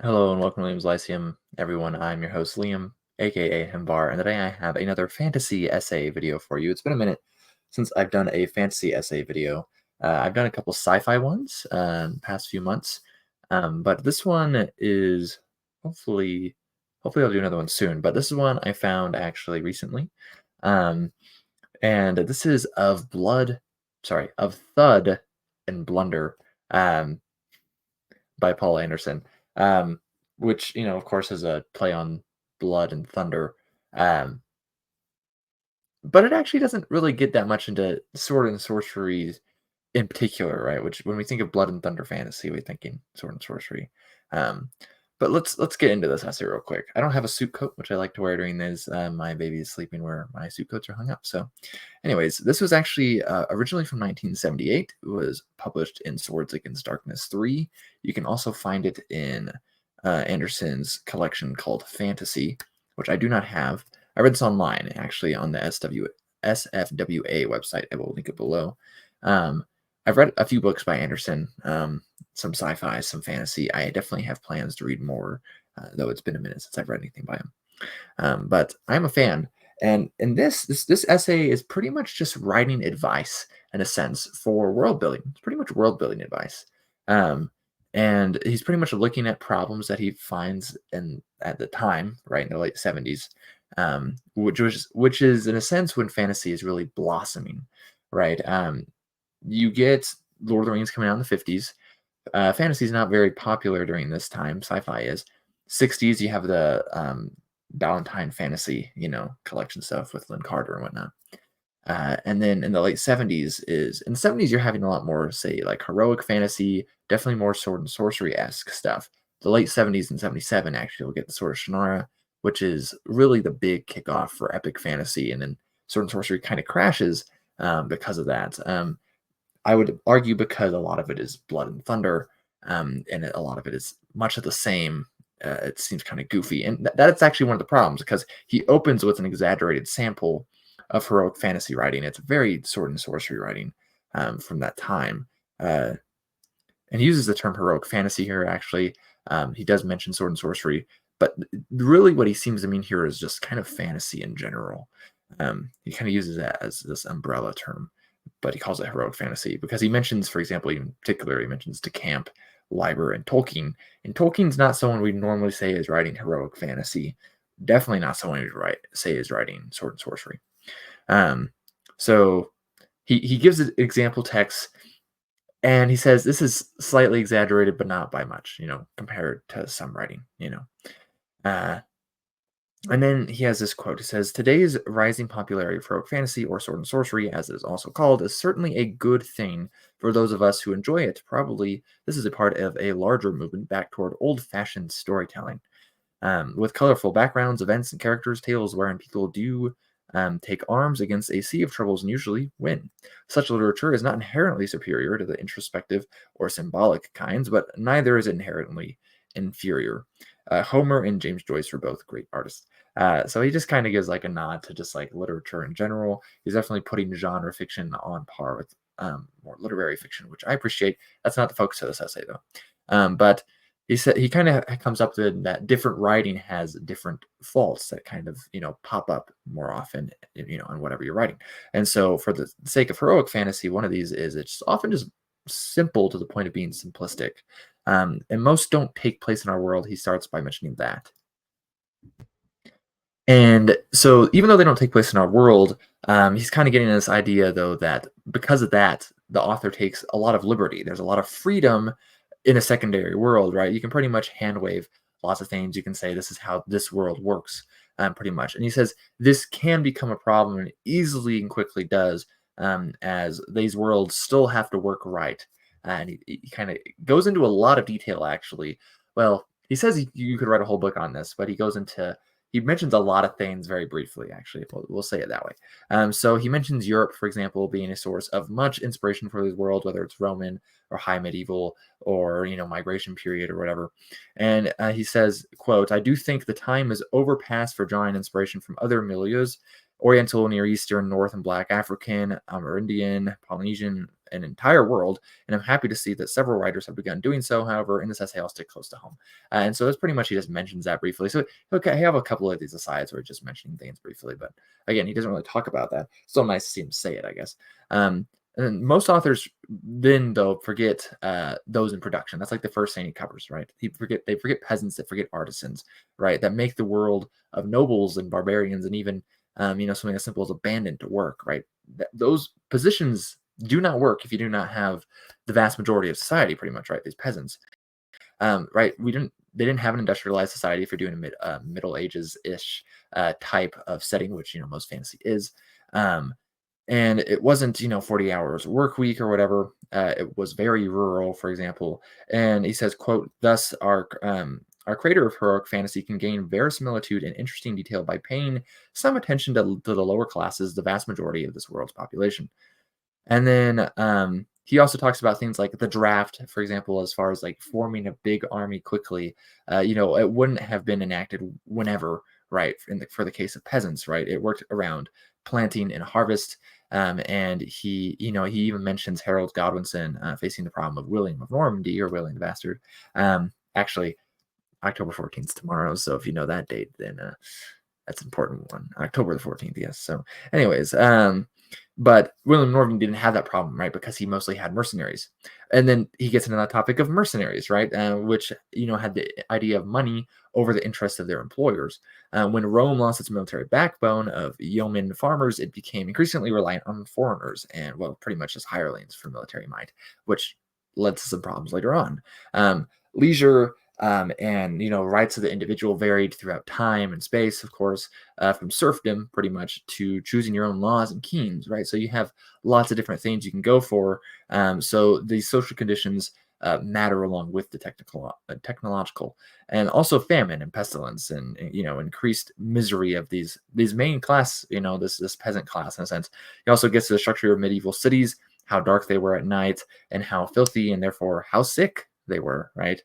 Hello and welcome to Liam's Lyceum, everyone. I'm your host, Liam, aka Himbar, and today I have another fantasy essay video for you. It's been a minute since I've done a fantasy essay video. I've done a couple sci-fi ones past few months, but this one is hopefully I'll do another one soon. But this is one I found actually recently, um, and this is of Thud and Blunder. Um, by Paul Anderson, um, which of course, is a play on blood and thunder. Um, but it actually doesn't really get that much into sword and sorcery in particular, right? Which when we think of blood and thunder fantasy, we're thinking sword and sorcery. Um, but let's get into this essay real quick. I don't have a suit coat, which I like to wear during these. My baby is sleeping where my suit coats are hung up. So, anyways, this was actually originally from 1978. It was published in Swords Against Darkness 3. You can also find it in Anderson's collection called Fantasy, which I do not have. I read this online, actually, on the SFWA website. I will link it below. Um, I've read a few books by Anderson, some sci-fi, some fantasy. I definitely have plans to read more, though it's been a minute since I've read anything by him. But I'm a fan, and this essay is pretty much just writing advice in a sense for world building. It's pretty much world building advice, um, and he's pretty much looking at problems that he finds in at the time, right in the late 70s, which is in a sense when fantasy is really blossoming, right? You get Lord of the Rings coming out in the 50s. Fantasy is not very popular during this time. Sci-fi is. 60s, you have the Valentine fantasy, collection stuff with Lynn Carter and whatnot. And then in the late 70s in the 70s, you're having a lot more, say, like heroic fantasy, definitely more sword and sorcery-esque stuff. The late 70s and 77 actually will get the Sword of Shannara, which is really the big kickoff for epic fantasy. And then sword and sorcery kind of crashes because of that. I would argue because a lot of it is blood and thunder, and a lot of it is much of the same. It seems kind of goofy, and that's actually one of the problems because he opens with an exaggerated sample of heroic fantasy writing. It's very sword and sorcery writing from that time, and he uses the term heroic fantasy here. Actually, he does mention sword and sorcery, but really, what he seems to mean here is just kind of fantasy in general. He kind of uses that as this umbrella term, but he calls it heroic fantasy because he mentions, for example, even particular, he mentions DeCamp, Liber, and Tolkien. And Tolkien's not someone we normally say is writing heroic fantasy. Definitely not someone we say is writing sword and sorcery. Um, so he gives an example text, and he says this is slightly exaggerated, but not by much, compared to some writing. Uh, And then he has this quote. He says, "Today's rising popularity of heroic fantasy, or sword and sorcery, as it is also called, is certainly a good thing for those of us who enjoy it. Probably this is a part of a larger movement back toward old-fashioned storytelling. With colorful backgrounds, events, and characters, tales wherein people do take arms against a sea of troubles and usually win. Such literature is not inherently superior to the introspective or symbolic kinds, but neither is it inherently inferior. Homer and James Joyce were both great artists." So he just kind of gives like a nod to just like literature in general. He's definitely putting genre fiction on par with more literary fiction, which I appreciate. That's not the focus of this essay, though. But he said he kind of comes up to that different writing has different faults that kind of pop up more often on whatever you're writing. And so for the sake of heroic fantasy, one of these is it's often just simple to the point of being simplistic, and most don't take place in our world. He starts by mentioning that. And so, even though they don't take place in our world, he's kind of getting this idea, though, that because of that, the author takes a lot of liberty. There's a lot of freedom in a secondary world, right? You can pretty much hand wave lots of things. You can say, this is how this world works, pretty much. And he says this can become a problem and easily and quickly does, as these worlds still have to work right. And he kind of goes into a lot of detail, actually. Well, he says you could write a whole book on this, but he mentions a lot of things very briefly, actually. We'll say it that way. So he mentions Europe, for example, being a source of much inspiration for his world, whether it's Roman or high medieval or, migration period or whatever. And he says, quote, "I do think the time is overpassed for drawing inspiration from other milieus. Oriental, Near Eastern, North and Black, African, Amerindian, Polynesian, an entire world. And I'm happy to see that several writers have begun doing so. However, in this essay, I'll stick close to home. And so that's pretty much, he just mentions that briefly. So okay, I have a couple of these asides where just mentioning things briefly, but again, he doesn't really talk about that. Still nice to see him say it, I guess. And most authors then, though, forget those in production. That's like the first thing he covers, right? They forget peasants, they forget artisans, right? That make the world of nobles and barbarians and even something as simple as abandoned to work, right? Those positions do not work if you do not have the vast majority of society, pretty much, right? These peasants, right? They didn't have an industrialized society if you're doing a Middle Ages ish type of setting, which most fantasy is. And it wasn't 40 hours work week or whatever. It was very rural, for example. And he says, quote, thus our creator of heroic fantasy can gain verisimilitude and interesting detail by paying some attention to the lower classes, the vast majority of this world's population. And then he also talks about things like the draft, for example, as far as like forming a big army quickly. It wouldn't have been enacted whenever, right? For the case of peasants, right? It worked around planting and harvest. And he even mentions Harold Godwinson facing the problem of William of Normandy, or William the Bastard. Actually, October 14th tomorrow. So if you know that date, then that's an important one. October the 14th, yes. So anyways, but William Norman didn't have that problem, right? Because he mostly had mercenaries. And then he gets into that topic of mercenaries, right? Which, had the idea of money over the interests of their employers. When Rome lost its military backbone of yeoman farmers, it became increasingly reliant on foreigners and, well, pretty much just hirelings for military might, which led to some problems later on. Leisure and rights of the individual varied throughout time and space, of course, from serfdom pretty much to choosing your own laws and kings, right? So you have lots of different things you can go for. So these social conditions matter along with the technological, and also famine and pestilence and increased misery of these main class, this peasant class in a sense. He also gets to the structure of medieval cities, how dark they were at night, and how filthy and therefore how sick they were, right?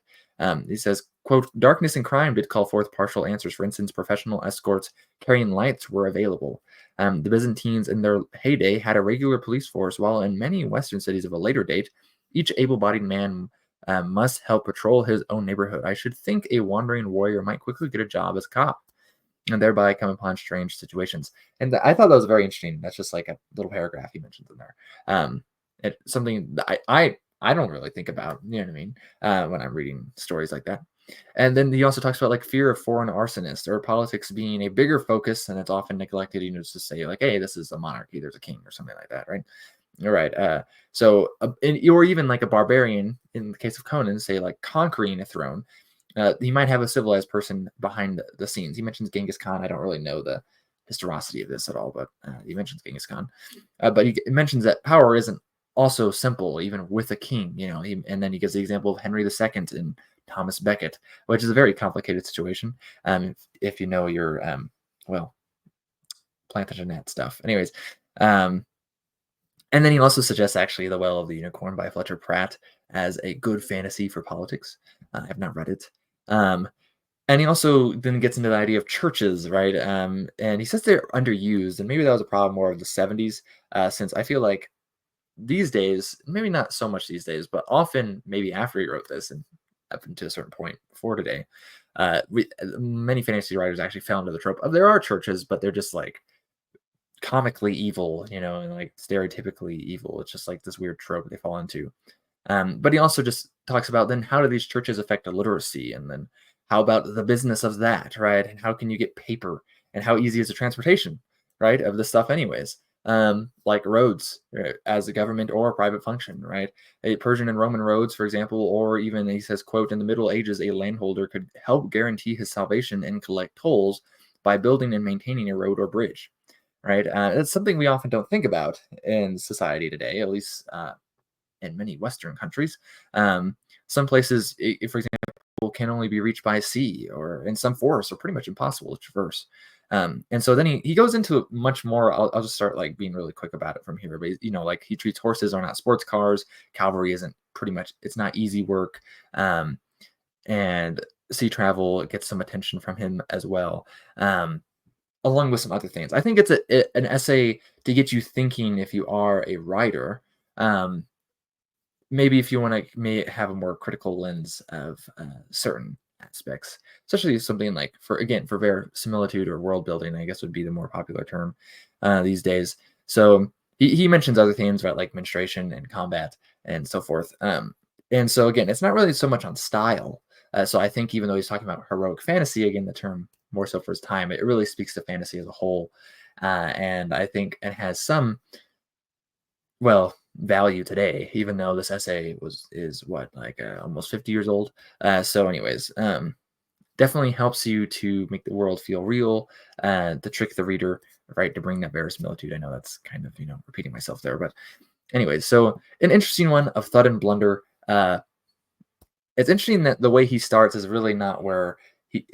He says, quote, darkness and crime did call forth partial answers. For instance, professional escorts carrying lights were available. The Byzantines in their heyday had a regular police force, while in many Western cities of a later date, each able-bodied man must help patrol his own neighborhood. I should think a wandering warrior might quickly get a job as a cop and thereby come upon strange situations. And I thought that was very interesting. That's just like a little paragraph he mentions in there. It's something that I don't really think about, you know what I mean, when I'm reading stories like that. And then he also talks about like fear of foreign arsonists or politics being a bigger focus, and it's often neglected, just to say like, hey, this is a monarchy, there's a king or something like that, right? All right. Or even like a barbarian, in the case of Conan, say like conquering a throne. He might have a civilized person behind the scenes. He mentions Genghis Khan. I don't really know the historicity of this at all, but he mentions Genghis Khan. But he mentions that power isn't also simple, even with a king, and then he gives the example of Henry II and Thomas Becket, which is a very complicated situation. If you know your, Plantagenet stuff. Anyways, and then he also suggests actually The Well of the Unicorn by Fletcher Pratt as a good fantasy for politics. I have not read it. And he also then gets into the idea of churches, right? And he says they're underused, and maybe that was a problem more of the 70s, since I feel like these days, maybe not so much these days, but often maybe after he wrote this and up until a certain point before today, many fantasy writers actually fell into the trope of there are churches, but they're just like comically evil, and like stereotypically evil. It's just like this weird trope they fall into. But he also just talks about then how do these churches affect illiteracy, and then how about the business of that, right? And how can you get paper, and how easy is the transportation, right, of this stuff anyways? Like roads, as a government or a private function, right? Persian and Roman roads, for example, or even he says, quote, in the Middle Ages, a landholder could help guarantee his salvation and collect tolls by building and maintaining a road or bridge, right? It's something we often don't think about in society today, at least in many Western countries. Some places, for example, can only be reached by sea, or in some forests are pretty much impossible to traverse. And so then he goes into much more. I'll just start like being really quick about it from here. But like he treats horses are not sports cars. Cavalry isn't it's not easy work. And sea travel gets some attention from him as well. along with some other things. I think it's an essay to get you thinking if you are a writer. Um, Maybe if you want to may have a more critical lens of certain aspects, especially something like for verisimilitude or world building, I guess would be the more popular term these days. So he mentions other themes about like menstruation and combat and so forth. And so again, it's not really so much on style. So I think even though he's talking about heroic fantasy, again, the term more so for his time, it really speaks to fantasy as a whole. And I think it has some well, value today, even though this essay is what, like, almost 50 years old. So anyways, definitely helps you to make the world feel real, to trick the reader, right, to bring that verisimilitude. I know that's kind of, repeating myself there, but anyways, so an interesting one of Thud and Blunder. It's interesting that the way he starts is really not where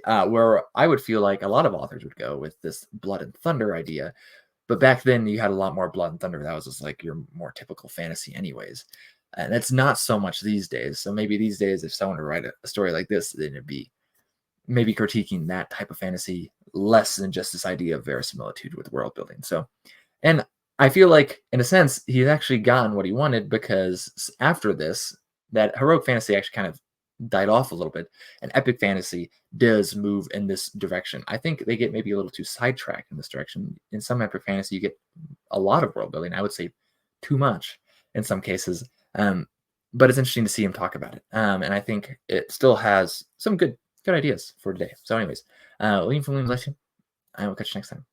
I would feel like a lot of authors would go with this blood and thunder idea. But back then, you had a lot more blood and thunder. That was just like your more typical fantasy, anyways. And it's not so much these days. So maybe these days, if someone were to write a story like this, then it'd be maybe critiquing that type of fantasy less than just this idea of verisimilitude with world building. So, and I feel like, in a sense, he's actually gotten what he wanted because after this, that heroic fantasy actually kind of died off a little bit, and epic fantasy does move in this direction. I think they get maybe a little too sidetracked in this direction. In some epic fantasy, you get a lot of world building. I would say too much in some cases. But it's interesting to see him talk about it. And I think it still has some good ideas for today. So, anyways, Liam from Liam Bless you. I will catch you next time.